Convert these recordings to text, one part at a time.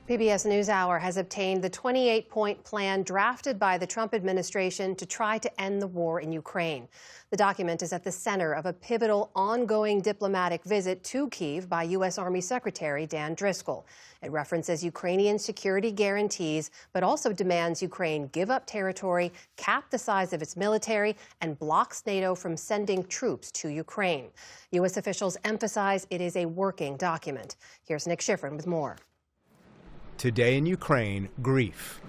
PBS NewsHour has obtained the 28-point plan drafted by the Trump administration to try to end the war in Ukraine. The document is at the center of a pivotal ongoing diplomatic visit to Kyiv by U.S. Army Secretary Dan Driscoll. It references Ukrainian security guarantees, but also demands Ukraine give up territory, cap the size of its military, and blocks NATO from sending troops to Ukraine. U.S. officials emphasize it is a working document. Here's Nick Schifrin with more. Today in Ukraine, grief.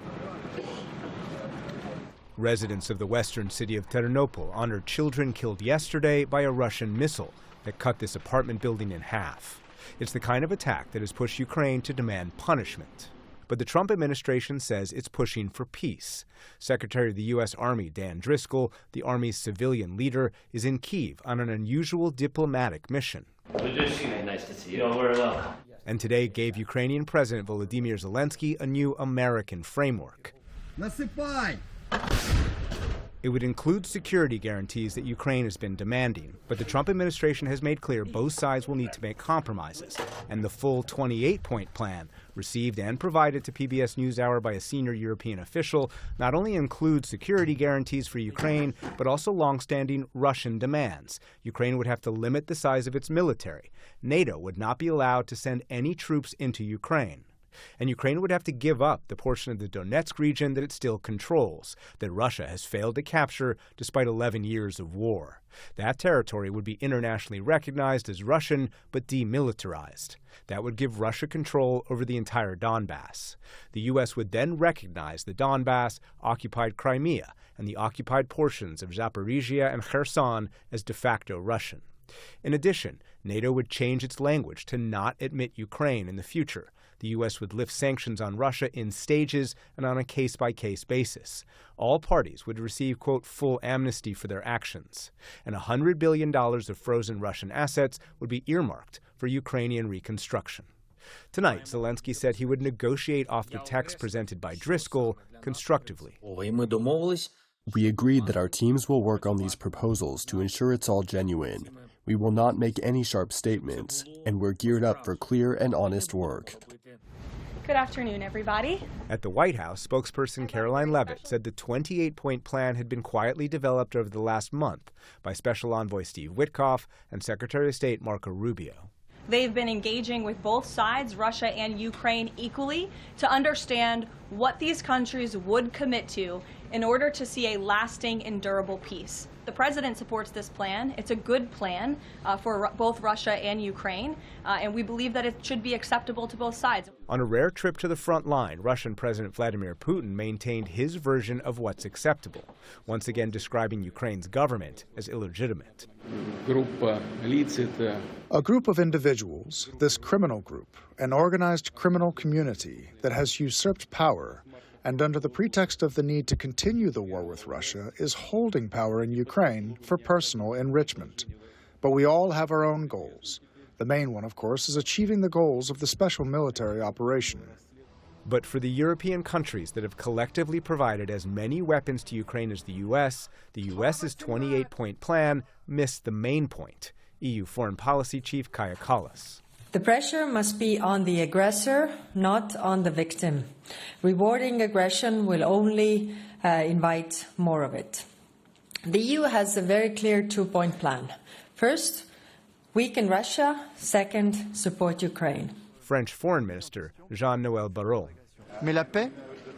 Residents of the western city of Ternopil honored children killed yesterday by a Russian missile that cut this apartment building in half. It's the kind of attack that has pushed Ukraine to demand punishment. But the Trump administration says it's pushing for peace. Secretary of the U.S. Army Dan Driscoll, the Army's civilian leader, is in Kyiv on an unusual diplomatic mission. Nice to see you. We're welcome. And today gave Ukrainian President Volodymyr Zelensky a new American framework. It would include security guarantees that Ukraine has been demanding, but the Trump administration has made clear both sides will need to make compromises, and the full 28-point plan, received and provided to PBS NewsHour by a senior European official, not only includes security guarantees for Ukraine, but also longstanding Russian demands. Ukraine would have to limit the size of its military. NATO would not be allowed to send any troops into Ukraine. And Ukraine would have to give up the portion of the Donetsk region that it still controls, that Russia has failed to capture despite 11 years of war. That territory would be internationally recognized as Russian, but demilitarized. That would give Russia control over the entire Donbass. The U.S. would then recognize the Donbass, occupied Crimea, and the occupied portions of Zaporizhia and Kherson as de facto Russian. In addition, NATO would change its language to not admit Ukraine in the future. The U.S. would lift sanctions on Russia in stages and on a case-by-case basis. All parties would receive, quote, full amnesty for their actions. And $100 billion of frozen Russian assets would be earmarked for Ukrainian reconstruction. Tonight, Zelensky said he would negotiate off the text presented by Driscoll constructively. We agreed that our teams will work on these proposals to ensure it's all genuine. We will not make any sharp statements, and we're geared up for clear and honest work. Good afternoon, everybody. At the White House, spokesperson Karoline Leavitt said the 28-point plan had been quietly developed over the last month by Special Envoy Steve Witkoff and Secretary of State Marco Rubio. They've been engaging with both sides, Russia and Ukraine, equally to understand what these countries would commit to in order to see a lasting and durable peace. The president supports this plan. It's a good plan for both Russia and Ukraine, and we believe that it should be acceptable to both sides. On a rare trip to the front line, Russian President Vladimir Putin maintained his version of what's acceptable, once again describing Ukraine's government as illegitimate. A group of individuals, this criminal group, an organized criminal community that has usurped power, and under the pretext of the need to continue the war with Russia, is holding power in Ukraine for personal enrichment. But we all have our own goals. The main one, of course, is achieving the goals of the special military operation. But for the European countries that have collectively provided as many weapons to Ukraine as the U.S., the U.S.'s 28-point plan missed the main point. EU Foreign Policy Chief Kaja Kallas. The pressure must be on the aggressor, not on the victim. Rewarding aggression will only invite more of it. The EU has a very clear two-point plan. First, weaken Russia. Second, support Ukraine. French Foreign Minister Jean-Noël Barrot. Mais la paix,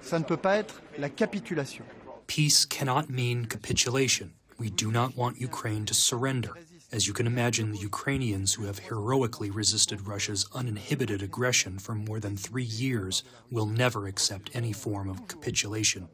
ça ne peut pas être la capitulation. Peace cannot mean capitulation. We do not want Ukraine to surrender. As you can imagine, the Ukrainians who have heroically resisted Russia's uninhibited aggression for more than 3 years will never accept any form of capitulation.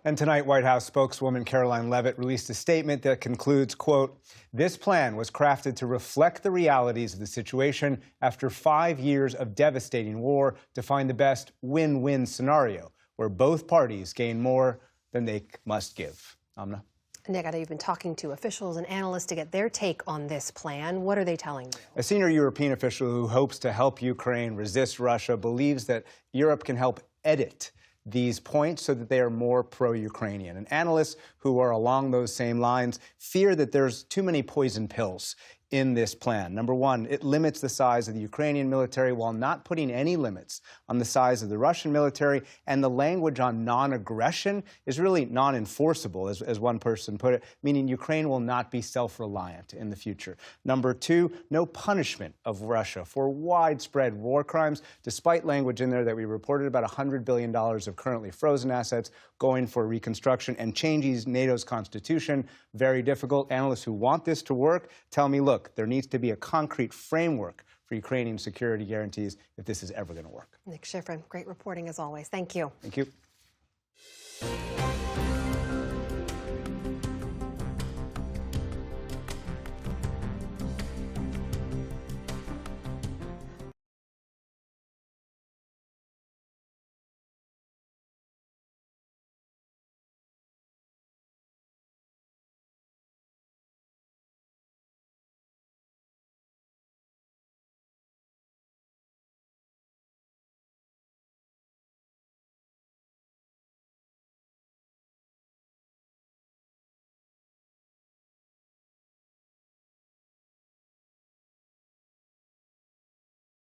And tonight, White House spokeswoman Karoline Leavitt released a statement that concludes, quote, "This plan was crafted to reflect the realities of the situation after 5 years of devastating war to find the best win-win scenario, where both parties gain more than they must give." Amna? Nick, I know you've been talking to officials and analysts to get their take on this plan. What are they telling you? A senior European official who hopes to help Ukraine resist Russia believes that Europe can help edit these points so that they are more pro-Ukrainian. And analysts who are along those same lines fear that there's too many poison pills in this plan. Number one, it limits the size of the Ukrainian military while not putting any limits on the size of the Russian military, and the language on non-aggression is really non-enforceable, as one person put it, meaning Ukraine will not be self-reliant in the future. Number two, no punishment of Russia for widespread war crimes, despite language in there that we reported about $100 billion of currently frozen assets going for reconstruction, and changes NATO's constitution. Very difficult. Analysts who want this to work tell me, look, there needs to be a concrete framework for Ukrainian security guarantees if this is ever going to work. Nick Schifrin, great reporting as always. Thank you. Thank you.